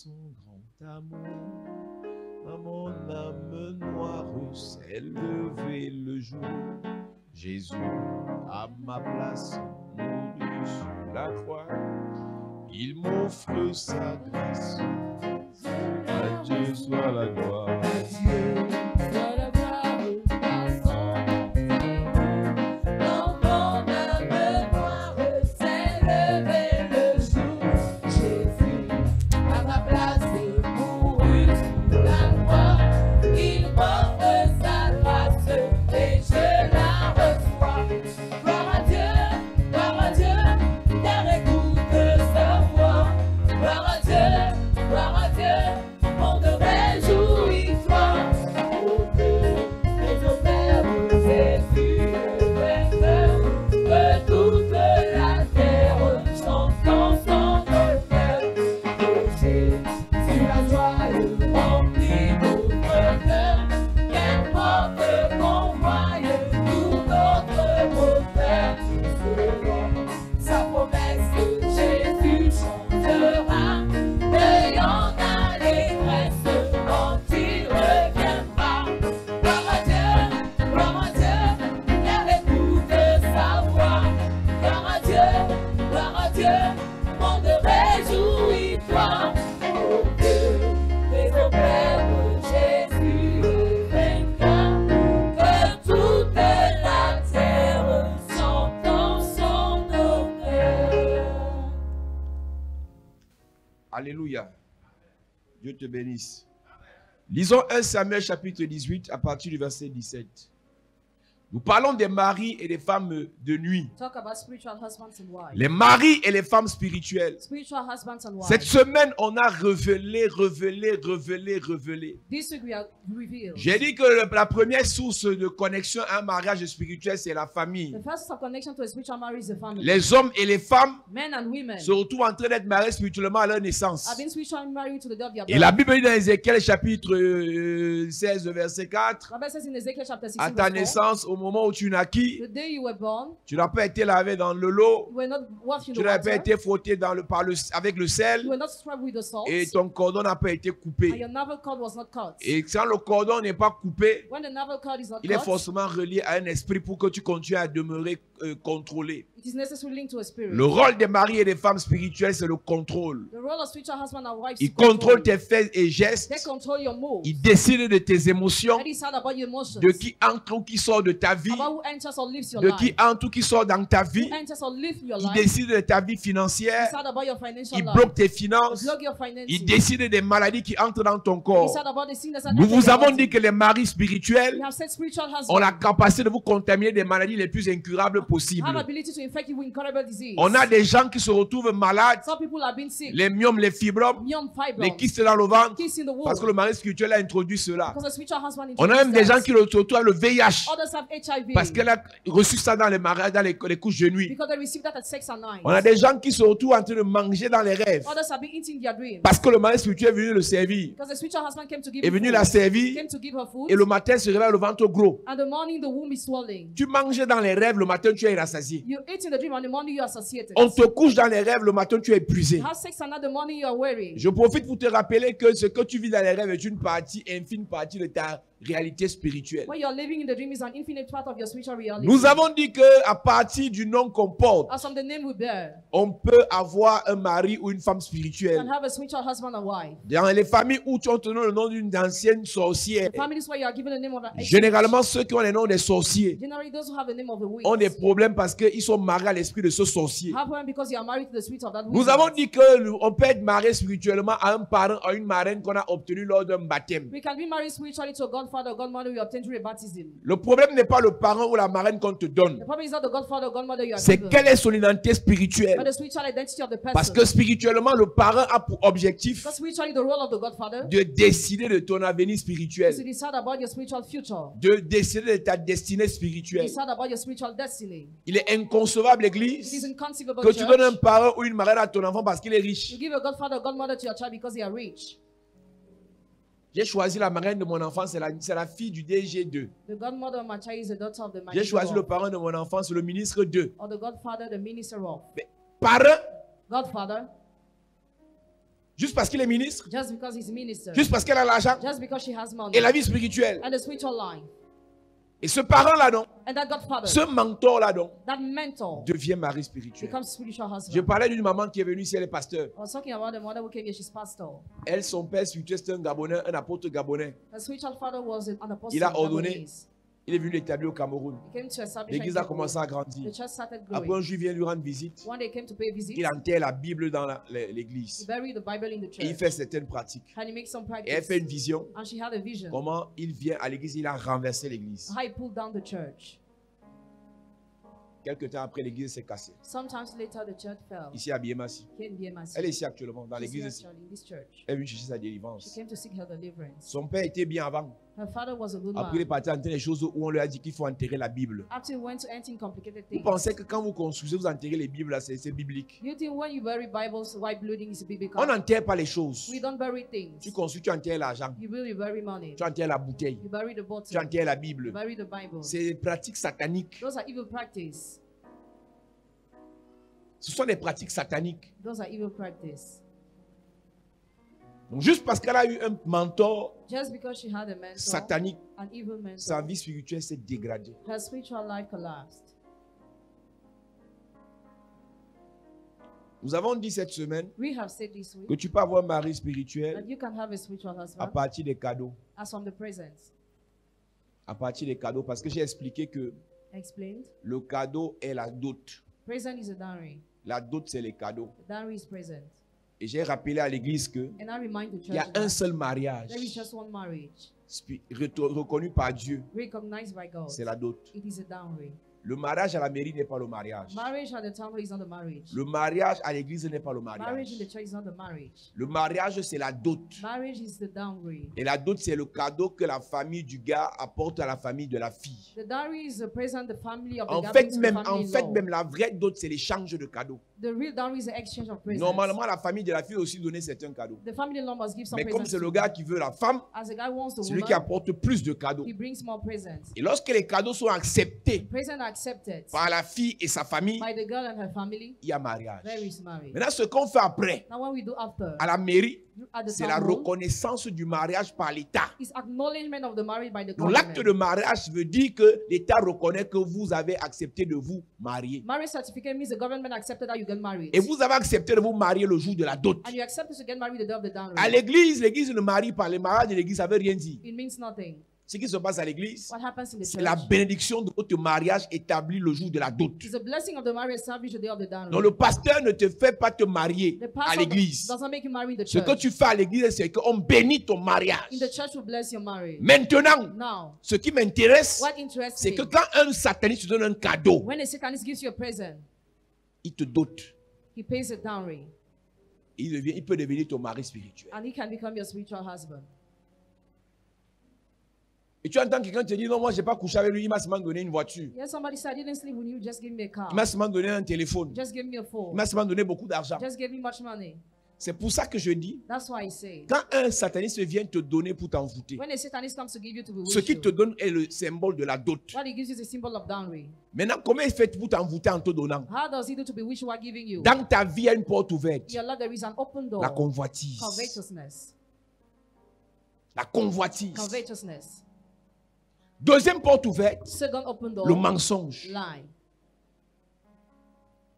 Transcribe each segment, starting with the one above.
son grand amour. À mon âme noire s'est levé le jour. Jésus, à ma place, mourut sur la croix. Il m'offre sa grâce. À Dieu soit la gloire. Alléluia. Dieu te bénisse. Lisons 1 Samuel chapitre 18 à partir du verset 17. Nous parlons des maris et des femmes de nuit. Les maris et les femmes spirituelles. Cette semaine, on a révélé. J'ai dit que la première source de connexion à un mariage spirituel, c'est la famille. Les hommes et les femmes se retrouvent en train d'être mariés spirituellement à leur naissance. Et la Bible dit dans Ézéchiel chapitre 16, verset 4, à ta naissance, au moment où tu naquis, tu n'as pas été lavé dans le lot, tu n'as pas été frotté avec le sel, et ton cordon n'a pas été coupé. Et quand le cordon n'est pas coupé, il est forcément relié à un esprit pour que tu continues à demeurer contrôlé. Le rôle des maris et des femmes spirituelles, c'est le contrôle. Ils contrôlent tes faits et gestes. Ils décident de tes émotions, de qui entre ou qui sort de ta vie, de qui entre ou qui sort dans ta vie. Ils décident de ta vie financière. Ils bloquent tes finances. Ils décident des maladies qui entrent dans ton corps. Nous vous avons dit que les maris spirituels ont la capacité de vous contaminer des maladies les plus incurables possibles. On a des gens qui se retrouvent malades, les myomes, les fibromes, les kystes dans le ventre, parce que le mari spirituel a introduit cela. On a même des gens qui se retrouvent avec le VIH, parce qu'elle a reçu ça dans les mariages, dans les couches de nuit. On a des gens qui se retrouvent en train de manger dans les rêves, parce que le mari spirituel est venu le servir, est venu la servir, et le matin se réveille le ventre gros. Tu manges dans les rêves, le matin tu es rassasié. On te couche dans les rêves, le matin tu es épuisé. Je profite pour te rappeler que ce que tu vis dans les rêves est une partie, infime partie de ta réalité spirituelle. Nous avons dit que à partir du nom qu'on porte, on peut avoir un mari ou une femme spirituelle. Dans les familles où tu as le nom d'une ancienne sorcière, généralement ceux qui ont le nom des sorciers ont des problèmes parce qu'ils sont mariés à l'esprit de ce sorcier. Nous avons dit qu'on peut être marié spirituellement à un parent, à une marraine qu'on a obtenu lors d'un baptême. Le problème n'est pas le parent ou la marraine qu'on te donne. C'est quelle est son identité spirituelle. Parce que spirituellement, le parent a pour objectif de décider de ton avenir spirituel. De décider de ta destinée spirituelle. Il est inconcevable, l'église, que tu donnes un parent ou une marraine à ton enfant parce qu'il est riche. J'ai choisi la marraine de mon enfant, c'est la fille du DG2. J'ai choisi le parent de mon enfant, c'est le ministre 2. Parent, Juste parce qu'il est ministre. Just because he's a minister. Juste parce qu'elle a l'argent. Just because she has money. Et la vie spirituelle. And the spiritual life. Et ce parent-là, donc, and that godfather, ce mentor-là, donc, that mentor, devient mari spirituel. becomes spiritual husband. Je parlais d'une maman qui est venue ici, elle est pasteur. I was talking about the mother who came here, she's pastor. Elle, son père spirituel, c'est un Gabonais, un apôtre gabonais. The spiritual father was an apostle. Il a ordonné. Il est venu l'établir au Cameroun. L'église a commencé à The grandir. church started Après, growing. un juif vient lui rendre visite. One day came to pay a visit. Il enterre la Bible dans l'église. He buried the Bible in the church. Et il fait certaines pratiques. And he makes some practice. Et elle fait une vision. And she had a vision. Comment il vient à l'église, il a renversé l'église. How he pulled down the church. Quelques temps après, l'église s'est cassée. Sometimes later, the church fell. Ici à Biémassi. Elle est ici actuellement, dans l'église ici. Elle est venue chercher sa délivrance. She came to seek her deliverance. Son père était bien avant. Her father was a good man. Après, il est parti entrer les choses où on lui a dit qu'il faut enterrer la Bible. After he went to enter in complicated Vous things. pensez que quand vous construisez, vous enterrez les Bibles, là, c'est biblique. You think when you bury Bibles, white building is biblical? On n'enterre pas les choses. We don't bury things. Tu construis, tu enterres l'argent. You really bury money. Tu enterres la bouteille. You bury the bottle. Tu enterres la Bible. You bury the Bible. C'est des pratiques sataniques. Those are evil practices. Ce sont des pratiques sataniques. Those are evil practices. Donc juste parce qu'elle a eu un mentor Just because she had a mentor, satanique, an evil mentor, sa vie spirituelle s'est dégradée. her spiritual life collapsed. Nous avons dit cette semaine We have said this week que tu peux avoir un mari that spirituel you can have a spiritual à husband partir des cadeaux. as from the present. À partir des cadeaux, parce que j'ai expliqué que Explained. le cadeau est la dot. Present is a dowry. La dot, c'est les cadeaux. The dowry is present. Et j'ai rappelé à l'église que And I remind the il y a church un that seul mariage there is just one marriage reconnu par Dieu, recognized by God. c'est la dot. It is a dowry. Le mariage à la mairie n'est pas le mariage. Marriage at the temple is not the marriage. Le mariage à l'église n'est pas le Marriage in mariage. the church is not the marriage. Le mariage, c'est la dot. Marriage is the dowry. Et la dot, c'est le cadeau que la famille du gars apporte à la famille de la fille. The dowry is the present the family of the En guy fait, brings to the même, family-in-law. la vraie dot, c'est l'échange de cadeaux. The real dowry is the exchange of presents. Normalement, la famille de la fille aussi donner certains cadeaux. The family-in-law must give some Mais comme presents. c'est le gars qui veut la femme, As the guy wants the c'est lui woman, qui apporte plus de cadeaux. he brings more presents. Et lorsque les cadeaux sont acceptés Presents are accepted par la fille et sa famille, by the girl and her family. il y a mariage. There is marriage. Maintenant, ce qu'on fait après, Now what we do after à la mairie, at the c'est la town hall reconnaissance du mariage par l'État. is acknowledgement of the marriage by the Donc l'acte government. de mariage veut dire que l'État reconnaît que vous avez accepté de vous marier. Marriage certificate means the government accepted that you get married. Et vous avez accepté de vous marier le jour de la dot. And you accepted to get married the day of the dowry. À l'église, l'église ne marie pas. Le mariage de l'église, ça ne veut rien dire. It means nothing. Ce qui se passe à l'église, What happens in the c'est la church bénédiction de votre mariage établie le jour de la dot. is the blessing of the marriage established the day of the dowry. Donc le pasteur ne te fait pas te marier The à pastor l'église. doesn't make you marry the Ce church. que tu fais à l'église, c'est qu'on bénit ton mariage. In the church will bless your marriage. Maintenant, Now, ce qui m'intéresse, what interests c'est me, que quand un sataniste te donne un cadeau, when a satanist gives you a present, il te dote. he pays a dowry, Il peut devenir ton mari spirituel. and he can become your spiritual husband. Et tu entends quelqu'un te dire, non, moi, je n'ai pas couché avec lui, il m'a seulement donné une voiture. Yes, somebody said, I didn't sleep with you, just give me a car. Il m'a seulement donné un téléphone. Just give me a Il phone. m'a seulement donné beaucoup d'argent. Just give me much money. C'est pour ça que je dis, That's why I say, quand un sataniste vient te donner pour t'envoûter, when a satanist comes to give you to bewitch ce qu'il you, te donne est le symbole de la dot. what he gives you is a symbol of dowry. Maintenant, comment il fait pour t'envoûter en te donnant? How does he do to bewitch you while giving you? Dans ta vie, il y a une porte ouverte. In your life, there is an open door. La convoitise. Covetousness. La convoitise. Covetousness. Deuxième porte ouverte, Second open door. le mensonge. Lie.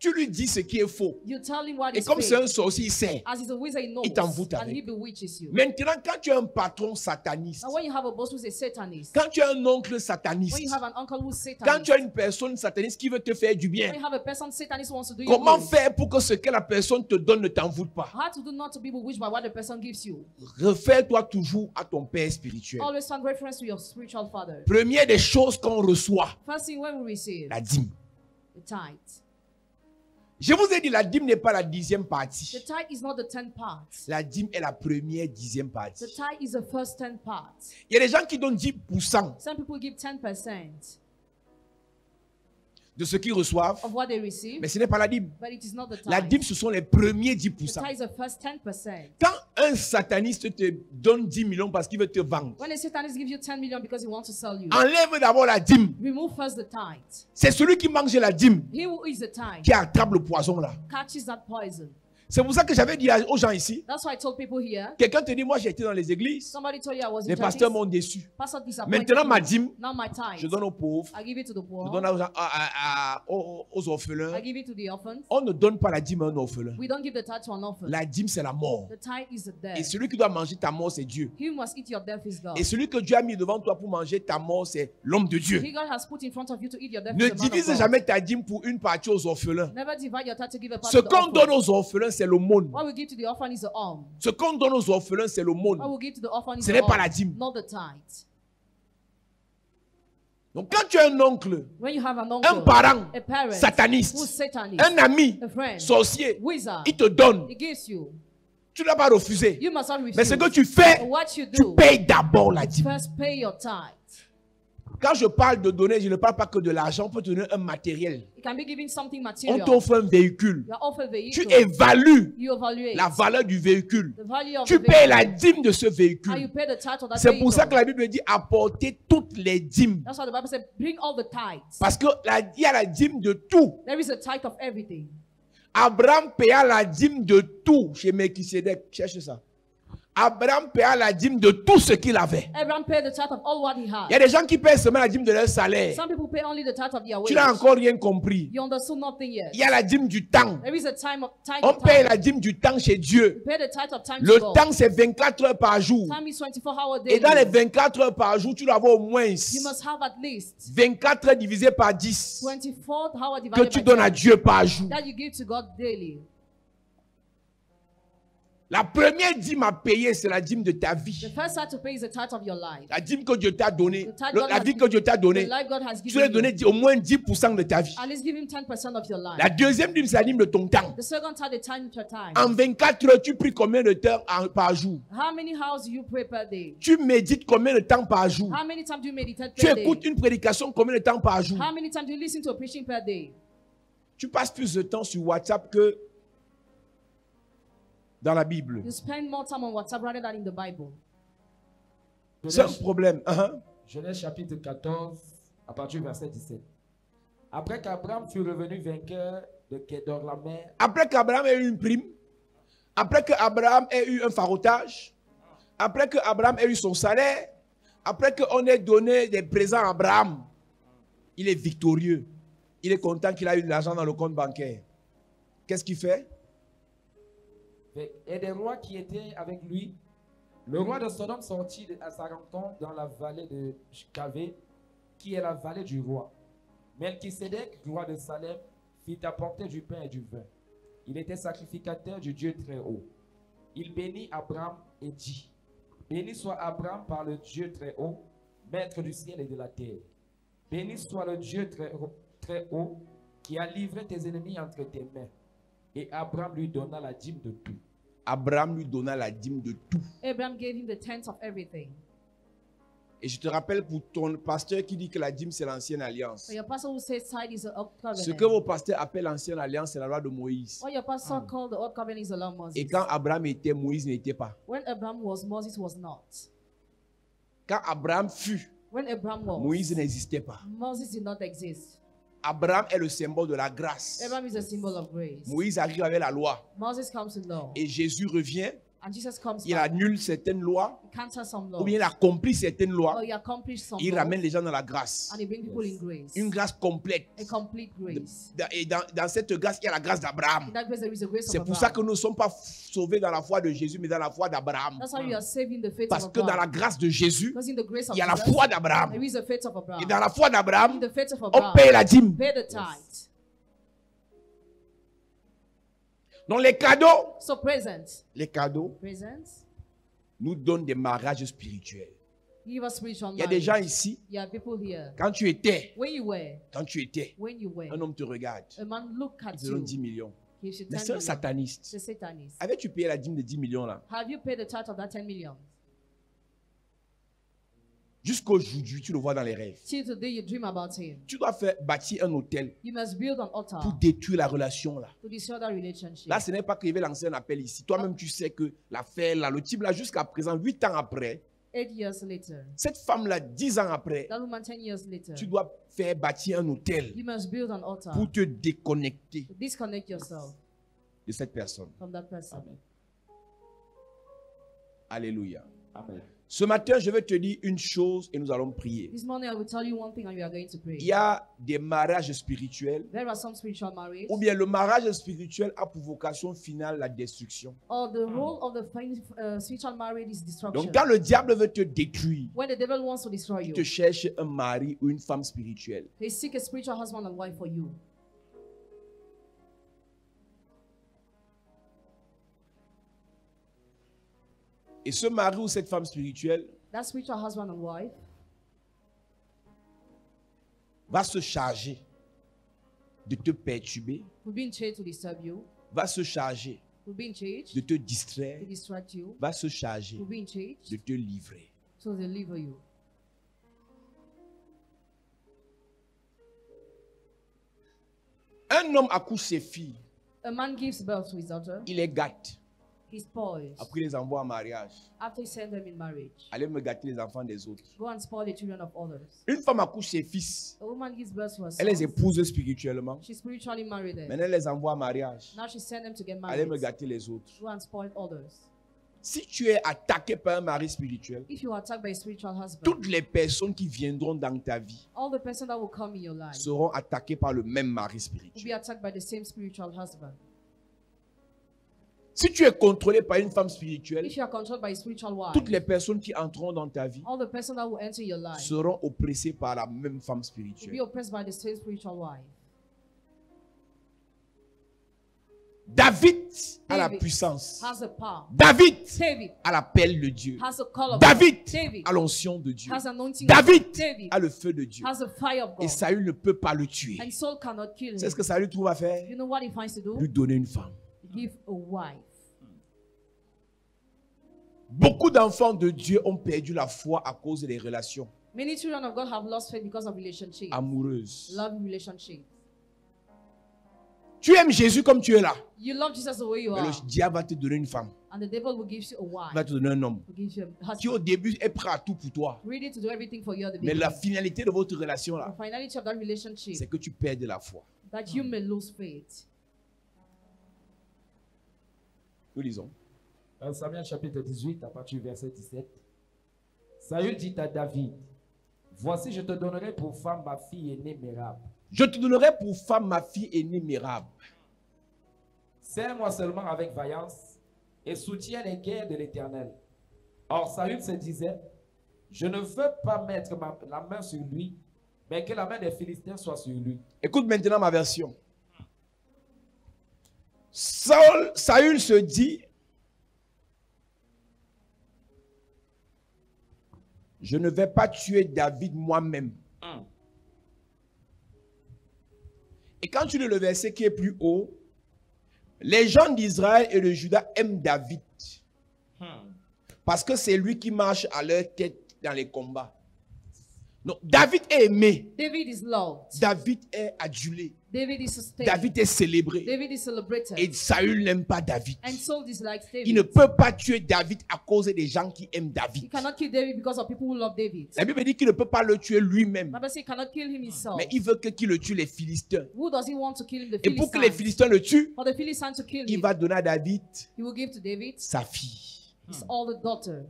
Tu lui dis ce qui est faux. You tell him what Et is comme c'est fake. un sorcier, il sait. As he's a wizard, he knows. Il t'envoûte And avec. he bewitches you. Maintenant, quand tu as un patron sataniste, Now when you have a boss who's a satanist, quand tu as un oncle when sataniste, you have an uncle who's quand satanist, tu as une personne sataniste qui veut te faire du bien, when you have a person satanist who wants to do you comment good, faire pour que ce que la personne te donne ne t'envoûte pas? how to do not to be bewitched by what the person gives you. Refais-toi toujours à ton Père spirituel. Always find reference to your spiritual father. Première des choses qu'on reçoit, First thing when we receive, la dîme. the tithe. Je vous ai dit, la dîme n'est pas la 10e The partie. tithe is not the 10th part. La dîme est la première 10e The partie. tithe is the first 10th part. Il y a des gens qui donnent 10% Some people give 10% de ce qu'ils reçoivent, of what they receive, mais ce n'est pas la dîme. but it is not the tithe. La dîme, ce sont les premiers The 10%. tithe is the first 10%. Quand un sataniste te donne 10 millions parce qu'il veut te vendre, When a satanist gives you 10 million because he wants to sell you, enlève d'abord la dîme. remove first the tithe. C'est celui qui mange la dîme He who is the tithe qui attrape le poison là. catches that poison. C'est pour ça que j'avais dit aux gens ici. That's why I told people here. Quelqu'un te dit, moi j'ai été dans les églises. Somebody told you I was in Les pasteurs m'ont déçu. Maintenant ma dîme, now my tithe, je donne aux pauvres. I give it to the poor. Je donne aux orphelins. I give it to the orphans. On ne donne pas la dîme à un orphelin. We don't give the tithe to an orphan. La dîme, c'est la mort. The tithe is the death. Et celui qui doit manger ta mort, c'est Dieu. He who must eat your death is God. Et celui que Dieu a mis devant toi pour manger ta mort, c'est l'homme de Dieu. He God has put in front of you to eat your death Ne is the man of divise God. jamais ta dîme pour une partie aux orphelins. Never divide your tithe to give a part Ce to the qu'on donne orphans. aux orphelins, c'est l'aumône. What we give to the orphan is the alms. Ce qu'on donne aux orphelins, c'est l'aumône. What we give to the orphan is Ce the n'est pas la alms, dîme. not the tithe. Donc quand tu as un oncle, When you have an un uncle, parent a parent sataniste, who's Satanist, un ami a friend, sorcier, wizard, il te donne. he gives you. Tu ne dois pas refuser. You must not refuse. Mais ce que tu fais, But what you tu do, payes d'abord la dîme. first pay your tithe. Quand je parle de donner, je ne parle pas que de l'argent. On peut te donner un matériel. It can be giving something On material. t'offre un véhicule. You are offered a Tu vehicle. évalues You evaluate la valeur du véhicule. the value of Tu the payes vehicle. la dîme de ce And you véhicule. pay the tithe of that C'est pour ça que vehicle. la Bible dit apporter toutes les dîmes. That's why the Bible said, bring all the tithes. Parce qu'il y a la dîme de tout. There is a tithe of everything. Abraham paya la dîme de tout chez Melchisedec. Cherche ça. Abraham paya la dîme de tout ce qu'il avait. Abraham paid the tithe of all what he Il y a had. des gens qui paient seulement la dîme de leur salaire. Some people pay only the tithe of their Tu n'as wage. encore rien compris. You understood nothing yet. Il y a la dîme du temps. There is a tithe On of paye time. la dîme du temps chez Dieu. You pay the tithe of time Le to God. temps, c'est 24 heures par jour. Time is 24 hours Et dans les daily. 24 heures par jour, tu dois avoir au moins You must have at least 24 heures divisées par 10 24 hours que divided tu by donnes à 10 Dieu par jour. that you give to God daily. La première dîme à payer, c'est la dîme de ta The vie. first tithe to pay is the tithe of your life. La dîme que Dieu t'a donnée. The tithe God La has vie que Dieu t'a The donnée. life God has Tu dois given donner you. au moins 10% de ta vie. At least give him 10% of your life. La deuxième dîme, c'est la dîme de ton temps. The second tithe, the time to time. En 24 heures, tu pries combien de temps par jour? How many hours do you pray per day? Tu médites combien de temps par jour? How many times do you meditate Tu per day? écoutes une prédication combien de temps par jour? How many times do you listen to a preaching per day? Tu passes plus de temps sur WhatsApp que dans la Bible. You spend more time on WhatsApp rather than in the Bible. C'est un problème. Genèse chapitre 14, à partir du verset 17. Après qu'Abraham fut revenu vainqueur de Kedorlaomer, Après qu'Abraham ait eu une prime, après qu'Abraham ait eu un farotage, après qu'Abraham ait eu son salaire, après qu'on ait donné des présents à Abraham, il est victorieux. Il est content qu'il a eu de l'argent dans le compte bancaire. Qu'est-ce qu'il fait? et des rois qui étaient avec lui, le roi de Sodome sortit à sa rencontre dans la vallée de Cavé, qui est la vallée du roi. Melchisedec, roi de Salem, fit apporter du pain et du vin. Il était sacrificateur du Dieu très haut. Il bénit Abraham et dit, béni soit Abraham par le Dieu très haut, maître du ciel et de la terre. Béni soit le Dieu très haut, qui a livré tes ennemis entre tes mains. Et Abraham lui donna la dîme de tout. Abraham lui donna la dîme de tout. Abraham gave him the tenth of everything. Et je te rappelle pour ton pasteur qui dit que la dîme c'est l'ancienne alliance. For your pastor who says tithe is the old covenant. Ce que vos pasteurs appellent l'ancienne alliance, c'est la loi de Moïse. What your pastor called the old covenant is the law of Moses. Et quand Abraham était, Moïse n'était pas. When Abraham was, Moses was not. Quand Abraham fut, When Abraham was, Moïse n'existait pas. Moses did not exist. Abraham est le symbole de la grâce. Abraham is a symbol of grace. Moïse arrive avec la loi. Moses comes with law. Et Jésus revient, And Jesus comes il back. annule certaines lois, He cancels some laws. ou bien il accomplit certaines lois, Or he accomplished some il laws. ramène les gens dans la grâce. And he brings people in grace. Une grâce complète. A complete grace. Et dans cette grâce, il y a la grâce In d'Abraham. that grace, there is a grace of C'est pour ça Abraham. que nous ne sommes pas sauvés dans la foi de Jésus, mais dans la foi d'Abraham. That's why you are saving the faith Parce of que dans la Abraham. grâce de Jésus, Because in the grace of il y a la Jesus, foi d'Abraham. there is a faith of Et Abraham. dans la foi In d'Abraham, the faith of on Abraham, paye la dîme. pay the tithe. Donc les cadeaux, So presents nous donnent des mariages spirituels. give us spiritual Il y a des gens knowledge. ici, You have people here. quand tu étais, When you were, un homme te regarde, a man look il at te donne you. 10 millions. He should Mais tell c'est un you, sataniste. the Satanist. Avais-tu payé la dîme de 10 millions là? Have you paid the tithe of that 10 million? Jusqu'aujourd'hui, tu le vois dans les rêves. Till today you dream about him. Tu dois bâtir un hôtel You must build an altar pour détruire la relation là. to destroy that relationship. Là, ce n'est pas qu'il veut lancer un appel ici. Toi-même, tu sais que l'affaire là, le type là, jusqu'à présent, 8 ans après, 8 years later, cette femme là, 10 ans après, that woman 10 years later, tu dois faire bâtir un hôtel you must build an altar pour te déconnecter to disconnect yourself de cette personne. from that person. Amen. Alléluia. Amen. Ce matin, je vais te dire une chose et nous allons prier. This morning I will tell you one thing and we are going to pray. Il y a des mariages spirituels, There are some spiritual marriages. ou bien le mariage spirituel a pour vocation finale la destruction. Or the role of the spiritual marriage is destruction. Donc quand le diable veut te détruire, When the devil wants to destroy il you, te cherche un mari ou une femme spirituelle. they seek a spiritual husband and wife for you. Et ce mari ou cette femme spirituelle That spiritual husband and wife va se charger de te perturber, will be in charge to disturb you, va se charger will be in charge de te to distraire, distract you, va se charger will be in charge de te livrer. to deliver you. Un homme accouche ses filles, A man gives birth to his daughter, il les gâte, he spoils. après il les envoie en mariage. After he sends them in marriage, Allez me gâter les enfants des autres. go and spoil the children of others. Une femme accouche ses fils, A woman gives birth to her elle les sons. épouse spirituellement, She spiritually married them. maintenant elle les envoie en mariage. Now she sent them to get Allez me married. gâter les autres. Go and spoil others. Si tu es attaqué par un mari spirituel, If you are attacked by a spiritual husband, toutes les personnes qui viendront dans ta vie all the person that will come in your life seront attaquées par le même mari will be spirituel. attacked by the same spiritual husband. Si tu es contrôlé par une femme spirituelle, If you are controlled by a spiritual wife, toutes les personnes qui entreront dans ta vie all the person that will enter your life seront oppressées par la même femme will be spirituelle. oppressed by the same spiritual wife. David a la David puissance. has a power. David David a l'appel de Dieu. has a call of David God. David a l'onction de Dieu. has anointing David of God. David a le feu de Dieu. has a fire of Et God. Saül ne peut pas le tuer. And Saul cannot kill C'est him. ce que Saül trouve à faire? You know what he finds to do? Lui donner une femme. Give a wife. Beaucoup d'enfants de Dieu ont perdu la foi à cause des relations Many children of God have lost faith because of relationships. amoureuses. Love relationships. Tu aimes Jésus comme tu es là. You love Jesus the way you Mais are. le diable va te donner une femme. And the devil will give you a Il wife. va te donner un homme Will give you a qui husband. au début est prêt à tout pour toi. Ready to do everything for you at the Mais beginning. la finalité de votre relation The là, finality of that relationship, c'est que tu perds de la foi. that you may lose faith. Nous lisons. Dans Samuel chapitre 18, à partir du verset 17. Saül dit à David, voici je te donnerai pour femme ma fille aînée Mérab. Je te donnerai pour femme ma fille aînée Mérab. Serre-moi seulement avec vaillance et soutiens les guerres de l'Éternel. Or Saül se disait, je ne veux pas mettre la main sur lui, mais que la main des Philistins soit sur lui. Écoute maintenant ma version. Saül se dit, je ne vais pas tuer David moi-même. Et quand tu lis le verset qui est plus haut, les gens d'Israël et de Juda aiment David. Parce que c'est lui qui marche à leur tête dans les combats. Donc, David est aimé. David is loved. David est adulé. David is sustained. David est célébré. David is celebrated. Et Saül n'aime pas David. And Saul dislikes David. Il ne peut pas tuer David à cause des gens qui aiment He David. cannot kill David because of people who love David. La Bible dit qu'il ne peut pas le tuer lui-même. Bible says he cannot kill him himself. Mais il veut qu'il le tue les Philistins. Who does he want to kill him? The Et pour que les Philistines. Philistins le tuent, For the Philistines to kill il him, va donner à David he will give to David sa fille. his older daughter.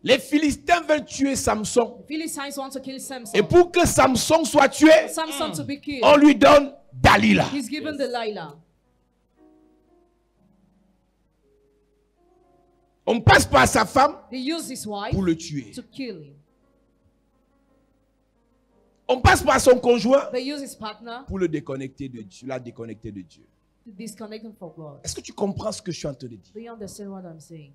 Les Philistins veulent tuer Samson. The Philistines want to kill Samson. Et pour que Samson soit tué, Samson to be killed, on lui donne Dalila. he's given Delilah. On passe par sa femme They use his wife pour le tuer. to kill him. On passe par son conjoint They use his partner pour le déconnecter de Dieu, la déconnecter de Dieu. to disconnect him from God. Est-ce que tu comprends ce que je suis en train de dire? Do you understand what I'm saying?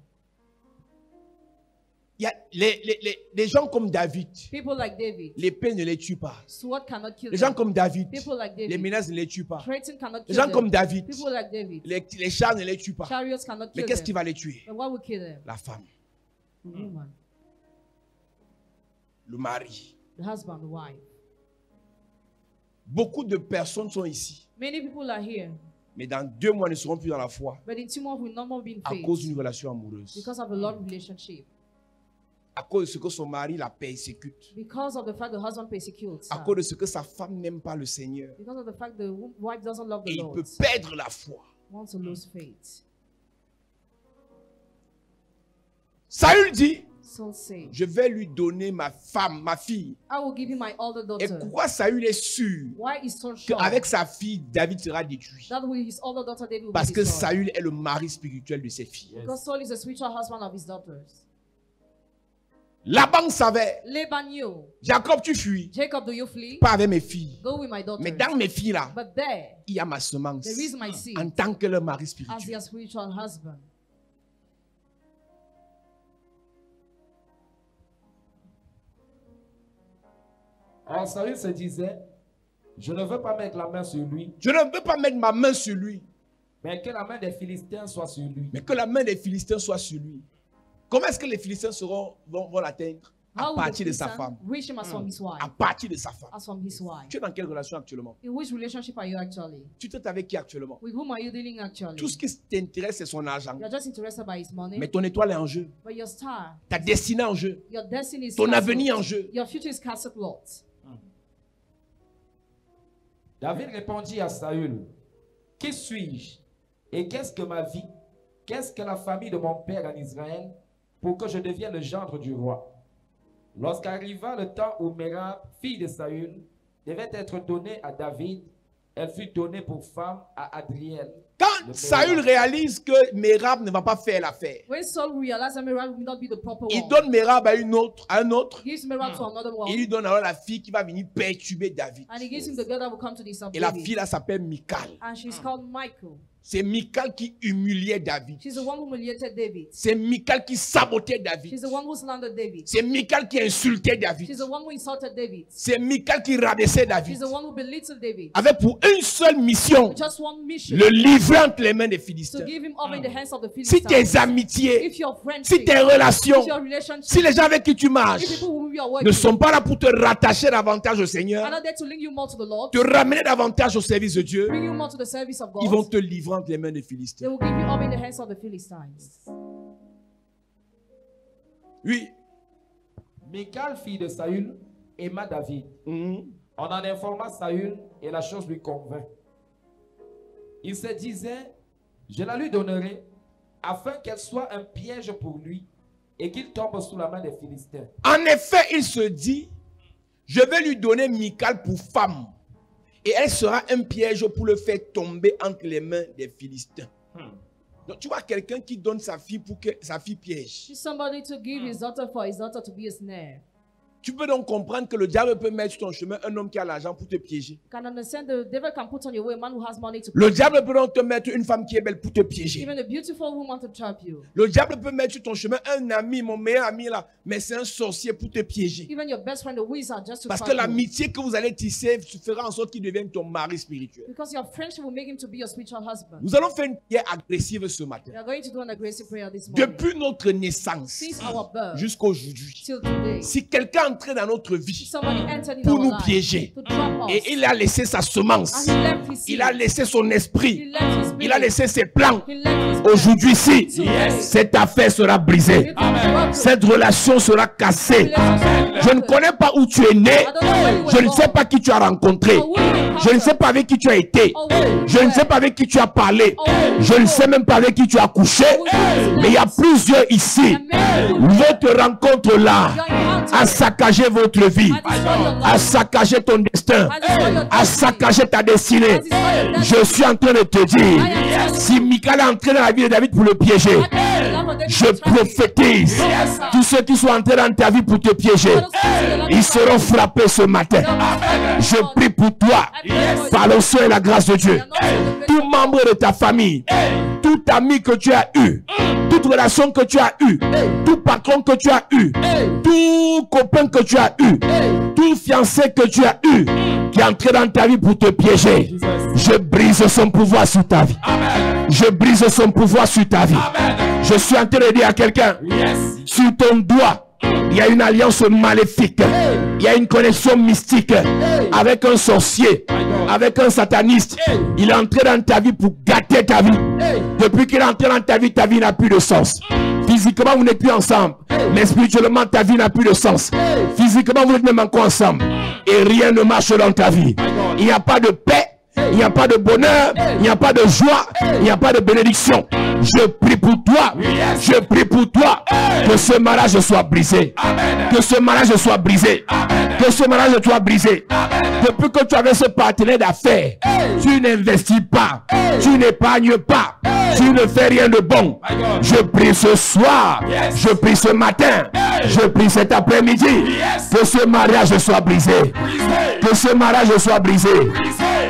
Il y a les gens comme David, People like David, l'épée ne les tue pas. sword cannot kill Les gens them. comme David, People like les David, menaces ne les tuent pas. threaten cannot Les kill gens them. comme David, People like David, les chars ne les tuent pas. chariots cannot Mais kill qu'est-ce qui them. va les tuer? But what will kill them? La femme, The woman, le mari. the husband, the wife. Beaucoup de personnes sont ici. Many people are here, Mais dans 2 mois, ne seront plus dans la foi but in 2 months will no more be in à faith cause d'une relation amoureuse. because of a love relationship. À cause de ce que son mari la persécute. Because of the fact the husband persecutes À her. cause de ce que sa femme n'aime pas le Seigneur. Because of the fact the wife doesn't love Et the il Lord. peut perdre la foi. Want to lose faith. Saül dit, Saul said, je vais lui donner ma femme, ma fille. I will give him my older daughter. Et pourquoi Saül est sûr Why is so sure qu'avec sa fille, David sera détruit? that with his older daughter David will Parce be que destroyed? Saül est le mari spirituel de ses filles. Because Saul is the spiritual husband of his daughters. Laban savait, Laban knew. Jacob, tu fuis, Jacob, do you flee? pas avec mes filles. Go with my daughters. Mais dans mes filles là, But there, il y a ma semence there is my seed en tant que leur mari as spirituel. their spiritual husband. Alors Saül se disait, je ne veux pas mettre la main sur lui, Je ne veux pas mettre ma main sur lui, mais que la main des Philistins soit sur lui. mais que la main des Philistins soit sur lui. Comment est-ce que les Philistins vont l'atteindre? À How will partir the de sa Philistine femme. reach him as from his wife? À partir de sa femme. As from his wife. Tu es dans quelle relation actuellement? In which relationship are you actually? Tu traites avec qui actuellement? With whom are you dealing actually? Tout ce qui t'intéresse, c'est son argent. You're just interested by his money. Mais ton étoile est en jeu. But your star, Ta destinée est en jeu. your destiny is Ton cast avenir lots. en jeu. Your future is cast lots. David répondit à Saül, qui suis-je et qu'est-ce que ma vie? Qu'est-ce que la famille de mon père en Israël pour que je devienne le gendre du roi? Lorsqu'arriva le temps où Mérab, fille de Saül, devait être donnée à David, elle fut donnée pour femme à Adriel. Quand Saül réalise que Mérab ne va pas faire l'affaire, When Saul realized that Merab will not be the proper il one, donne Mérab à un autre. he gives Merab to another one, Il lui donne alors la fille qui va venir perturber David. and he gives him the girl that will come to disturb Et la David. fille là s'appelle Michal. And she's called Michael. C'est Michal qui humiliait David. She's the one who humiliated David. C'est Michal qui sabotait David. She's the one who slandered David. C'est Michal qui insultait David. She's the one who insulted David. C'est Michal qui rabaissait David. She's the one who belittled David. Avec pour une seule mission, With just one mission, le livrer entre les mains des to Philistins. give him over in the hands of the Si Philistines. tes amitiés, If your friendship, si tes relations, if your relationship, si les gens avec qui tu if marches people who you are ne working sont pas là pour te rattacher davantage au Seigneur, are not there to link you more to the Lord, te ramener davantage au service de Dieu, bring you more to the service of ils vont God, te livrer entre les mains des they Philistins. will give you over in the hands of the Philistines. Oui. Michal, fille de Saül, aima David. On en informa Saül et la chose lui convint. Il se disait, je la lui donnerai afin qu'elle soit un piège pour lui et qu'il tombe sous la main des Philistins. En effet, il se dit, je vais lui donner Michal pour femme. Et elle sera un piège pour le faire tomber entre les mains des Philistins. Donc tu vois quelqu'un qui donne sa fille pour que sa fille piège. She's somebody to give his daughter for his daughter to be a snare. Tu peux donc comprendre que le diable peut mettre sur ton chemin un homme qui a l'argent pour te piéger. You can understand the devil can put on your way a man who has money to Le diable peut donc te mettre une femme qui est belle pour te piéger. even a beautiful woman to trap you. Le diable peut mettre sur ton chemin un ami, mon meilleur ami là, mais c'est un sorcier pour te piéger. Even your best friend, a wizard, just to Parce trap que you. l'amitié que vous allez tisser fera en sorte qu'il devienne ton mari spirituel. Because your friendship will make him to be your spiritual husband. Nous allons faire une prière agressive ce matin. We are going to do an aggressive prayer this morning. Depuis notre naissance Since our birth jusqu'à aujourd'hui, till today, si quelqu'un entrait dans notre vie somebody entered in pour our nous life piéger to trap us. et il a laissé sa semence, And he left his il seed. a laissé son He esprit, left his spirit. il a laissé ses plans, He left his plan. aujourd'hui ici, Yes. cette affaire sera brisée. Cette relation sera cassée. Je ne connais pas où tu es né. Je ne sais pas qui tu as rencontré. Je ne sais pas avec qui tu as été. Je ne sais pas avec qui tu as parlé. Je ne sais même pas avec qui tu as couché. Mais il y a plusieurs ici. Votre rencontre là a saccagé votre vie, a saccagé ton destin, a saccagé ta destinée. Je suis en train de te dire, si Michal est entré dans la vie de David pour le piéger, je prophétise, tous ceux qui sont entrés dans ta vie pour te piéger, ils seront frappés ce matin. Je prie pour toi, par le sang et la grâce de Dieu. Tout membre de ta famille, tout ami que tu as eu, toute relation que tu as eu, tout patron que tu as eu, tout copain que tu as eu, tout fiancé que tu as eu, qui est entré dans ta vie pour te piéger, je brise son pouvoir sur ta vie. Je brise son pouvoir sur ta vie. Je suis en train de dire à quelqu'un, sur ton doigt, il y a une alliance maléfique. Il y a une connexion mystique avec un sorcier, avec un sataniste. Il est entré dans ta vie pour gâter ta vie. Depuis qu'il est entré dans ta vie n'a plus de sens. Physiquement, vous n'êtes plus ensemble. Mais spirituellement, ta vie n'a plus de sens. Physiquement, vous n'êtes même encore ensemble. Et rien ne marche dans ta vie. Il n'y a pas de paix. il n'y a pas de bonheur, il n'y a pas de joie, il n'y a pas de bénédiction. Je prie pour toi, je prie pour toi, que ce mariage soit brisé, que ce mariage soit brisé, que ce mariage soit brisé. Depuis que tu avais ce partenaire d'affaires, tu n'investis pas, tu n'épargnes pas, tu ne fais rien de bon. Je prie ce soir, je prie ce matin, je prie cet après-midi, que ce mariage soit brisé, que ce mariage soit brisé.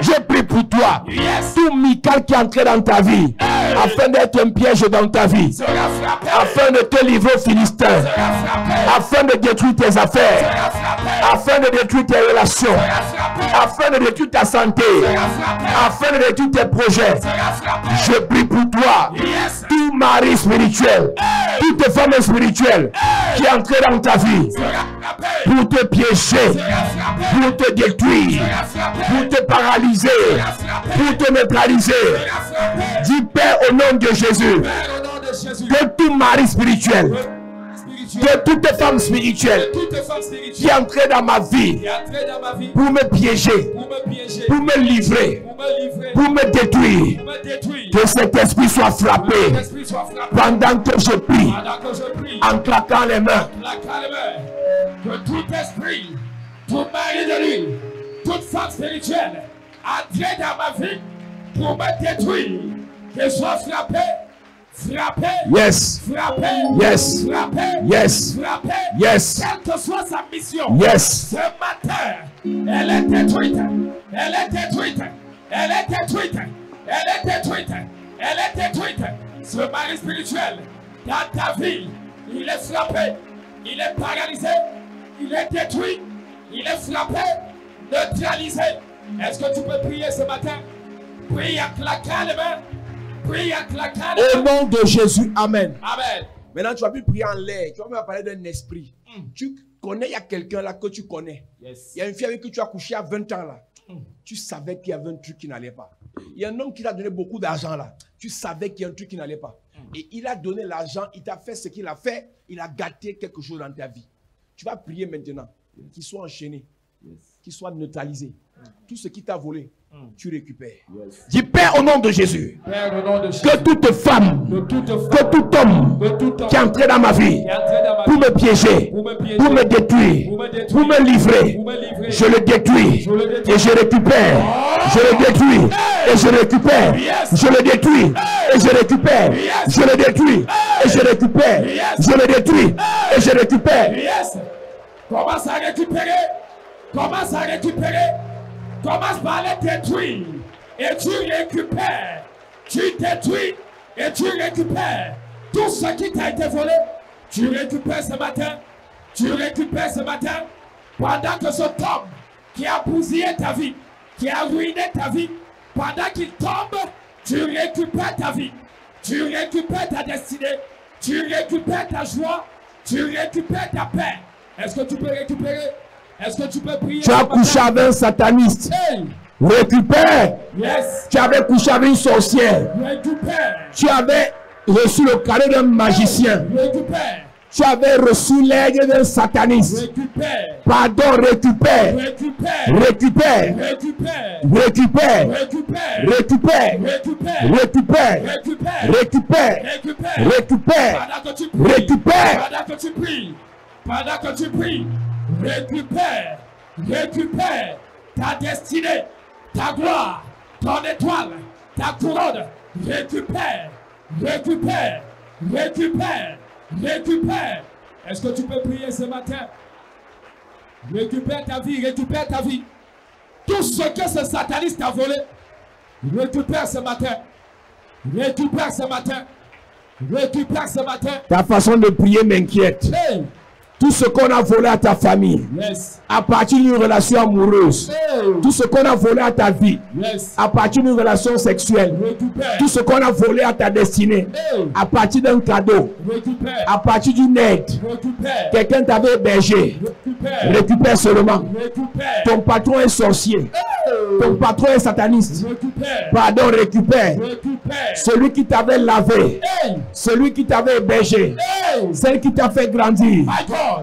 Je prie pour toi, tout Michal qui est entré dans ta vie, afin d'être un piège dans ta vie, afin de te livrer aux Philistins, afin de détruire tes affaires, afin de détruire tes relations, afin de détruire ta santé, afin de détruire tes projets. Je prie pour toi, tout mari spirituel, toute femme spirituelle qui est entrée dans ta vie pour te piéger, pour te détruire, pour te paralyser, pour te neutraliser. Dis Père au nom de Jésus, que tout mari spirituel, que toute femme spirituelle qui est entrée dans ma vie pour me piéger, pour me livrer, pour me détruire, que cet esprit soit frappé pendant que je prie, en claquant les mains. Que tout esprit, tout mari de lui, toute femme spirituelle entrée dans ma vie pour me détruire, que soit frappé. Frappé, yes, frappé, yes, frappé, yes, frappé, yes, quelle que soit sa mission, yes. ce matin, elle est détruite, elle est détruite, elle est détruite, elle est détruite, elle est détruite. Ce mari spirituel, dans ta vie, il est frappé, il est paralysé, il est détruit, il est frappé, neutralisé. Est-ce que tu peux prier ce matin? Prie en claquant les mains. Au nom de Jésus, amen. Amen. Maintenant, tu vas plus prier en l'air. Tu vas même parler d'un esprit. Tu connais, il y a quelqu'un là que tu connais. Yes. Il y a une fille avec qui tu as couché à 20 ans là. Tu savais qu'il y avait un truc qui n'allait pas. Il y a un homme qui t'a donné beaucoup d'argent là. Tu savais qu'il y a un truc qui n'allait pas. Et il a donné l'argent, il t'a fait ce qu'il a fait. Il a gâté quelque chose dans ta vie. Tu vas prier maintenant. Qu'il soit enchaîné. Qu'il soit neutralisé. Tout ce qui t'a volé, tu récupères. Dis Père au nom de Jésus, Père, au nom de Jésus, que toute femme, que tout homme qui est entré dans ma vie pour me piéger, pour me détruire, pour me livrer, je le détruis et je récupère. Je le détruis et je récupère. Je le détruis et je récupère. Je le détruis et je récupère. Je le détruis et je récupère. Commence à récupérer. Commence à récupérer. Commence par les détruire. Et tu récupères. Tu détruis et tu récupères. Tout ce qui t'a été volé, tu récupères ce matin. Tu récupères ce matin. Pendant que ce homme qui a bousillé ta vie, qui a ruiné ta vie, pendant qu'il tombe, tu récupères ta vie. Tu récupères ta destinée. Tu récupères ta joie. Tu récupères ta paix. Est-ce que tu peux récupérer? Est-ce que tu peux prier? Tu as couché avec un sataniste. Hey. Récupère. Yes. Tu avais couché avec une sorcière. Récupère. Tu avais reçu le cadeau d'un magicien. Récupère. Tu avais reçu l'aide d'un sataniste. Récupère. Pardon, récupère. Récupère. Récupère. Récupère. Récupère. Récupère. Récupère. Récupère. Récupère. Récupère. Récupère. Récupère. Récupère. Pendant que tu pries. Récupère. Pendant que tu pries. Pendant que tu pries. Récupère. Récupère ta destinée, ta gloire, ton étoile, ta couronne. Récupère. Récupère. Récupère. Récupère. Est-ce que tu peux prier ce matin? Récupère ta vie, récupère ta vie. Tout ce que ce sataniste a volé, récupère ce matin. Récupère ce matin. Récupère ce matin. Ta façon de prier m'inquiète. Hey. Tout ce qu'on a volé à ta famille, Yes. à partir d'une relation amoureuse, tout ce qu'on a volé à ta vie, Yes. à partir d'une relation sexuelle, Récupère. tout ce qu'on a volé à ta destinée, à partir d'un cadeau, Récupère. à partir d'une aide, Récupère. quelqu'un t'avait hébergé, Récupère seulement. Ton patron est sorcier. Ton patron est sataniste. Pardon, récupère. Celui qui t'avait lavé. Celui qui t'avait hébergé. Celle qui t'a fait grandir.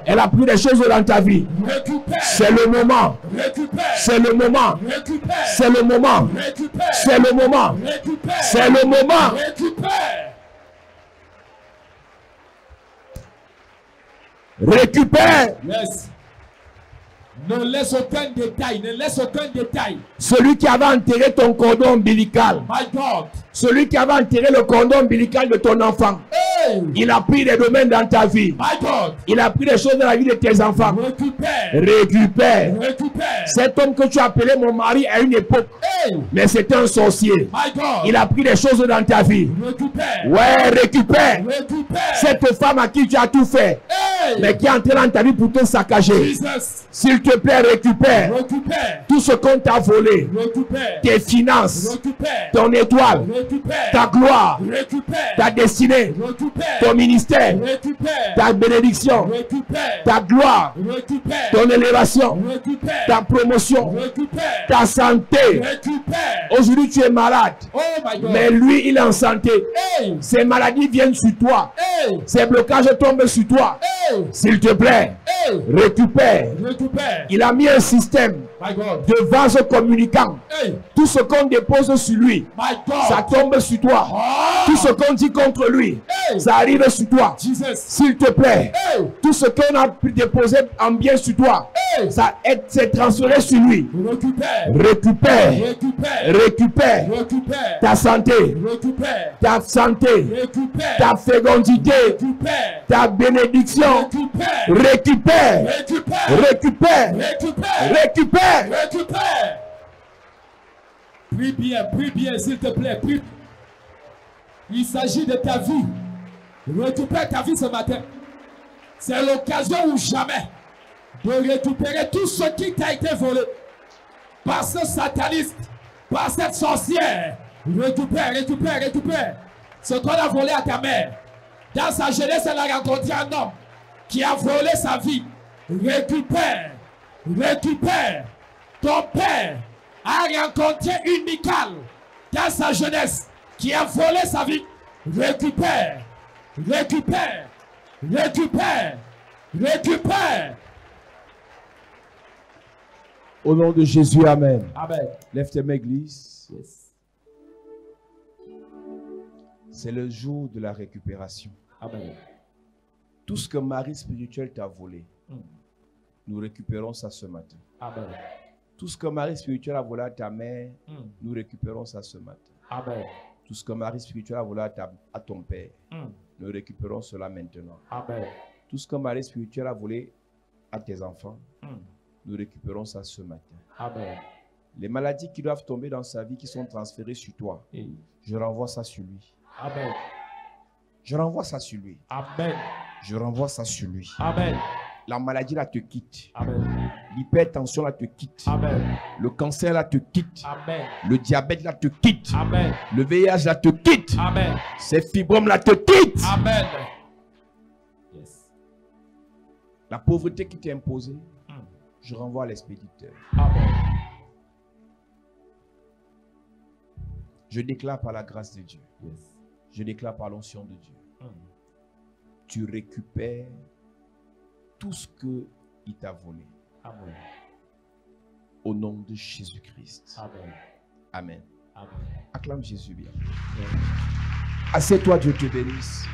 Elle a pris des choses dans ta vie. C'est le moment. C'est le moment. C'est le moment. C'est le moment. C'est le moment. Récupère. Yes. Ne laisse aucun détail, ne laisse aucun détail. Celui qui avait enterré ton cordon ombilical. My God. Celui qui avait enterré le cordon ombilical de ton enfant. Hey. Il a pris des domaines dans ta vie. My God. Il a pris des choses dans la vie de tes enfants. Récupère. Récupère. Récupère. Cet homme que tu as appelé mon mari à une époque. Hey. Mais c'était un sorcier. My God. Il a pris des choses dans ta vie. Récupère. Ouais, récupère. Récupère. Cette femme à qui tu as tout fait. Hey. Mais qui est entrée dans ta vie pour te saccager. S'il te plaît, récupère. Récupère. Tout ce qu'on t'a volé. Récupère. Tes finances. Récupère. Ton étoile. Récupère. Ta gloire. Récupère. Ta destinée. Récupère. Ton ministère. Récupère. Ta bénédiction. Récupère. Ta gloire. Récupère. Ton élévation. Récupère. Ta promotion. Récupère. Ta santé. Récupère. Aujourd'hui, tu es malade. Oh my God. Mais lui, il est en santé. Hey. Ces maladies viennent sur toi. Hey. Ces blocages tombent sur toi. Hey. S'il te plaît, Hey. récupère. Récupère. Il a mis un système de vase communicant. Hey. Tout ce qu'on dépose sur lui, My God. ça tombe sur toi. Oh. Tout ce qu'on dit contre lui, Hey. ça arrive sur toi. S'il te plaît, Hey. tout ce qu'on a déposé en bien sur toi, Hey. ça s'est transféré sur lui. Récupère. Récupère. Récupère. Récupère. Récupère. Ta santé. Récupère. Ta santé. Récupère. Ta fécondité. Récupère. Ta bénédiction. Récupère. Récupère. Récupère. Récupère. Récupère. Récupère. Récupère. Prie bien, s'il te plaît. Prie. Il s'agit de ta vie. Récupère ta vie ce matin. C'est l'occasion ou jamais de récupérer tout ce qui t'a été volé par ce sataniste, par cette sorcière. Récupère, récupère, récupère ce qu'on a volé à ta mère. Dans sa jeunesse, elle a rencontré un homme qui a volé sa vie. Récupère, récupère. Ton père a rencontré une Michal dans sa jeunesse qui a volé sa vie. Récupère, récupère, récupère, récupère. Au nom de Jésus, amen. Amen. Lève tes mains, église. Yes. C'est le jour de la récupération. Amen. Tout ce que Marie spirituelle t'a volé, nous récupérons ça ce matin. Amen. Tout ce que Marie spirituelle a volé à ta mère, nous récupérons ça ce matin. Amen. Tout ce que Marie spirituelle a volé à ton père, nous récupérons cela maintenant. Amen. Tout ce que Marie spirituelle a volé à tes enfants, nous récupérons ça ce matin. Amen. Les maladies qui doivent tomber dans sa vie, qui sont transférées sur toi, je renvoie ça sur lui. Amen. Je renvoie ça sur lui. Amen. Je renvoie ça sur lui. Amen. La maladie là te quitte. Amen. L'hypertension là te quitte. Amen. Le cancer là te quitte. Amen. Le diabète là te quitte. Amen. Le VIH là te quitte. Amen. Ces fibromes là te quittent. Amen. Yes. La pauvreté qui t'est imposée, je renvoie à l'expéditeur. Amen. Je déclare par la grâce de Dieu. Yes. Je déclare par l'onction de Dieu. Tu récupères tout ce qu'il t'a volé. Amen. Au nom de Jésus-Christ. Amen. Amen. Amen. Acclame Jésus bien. Assieds-toi, Dieu te bénisse.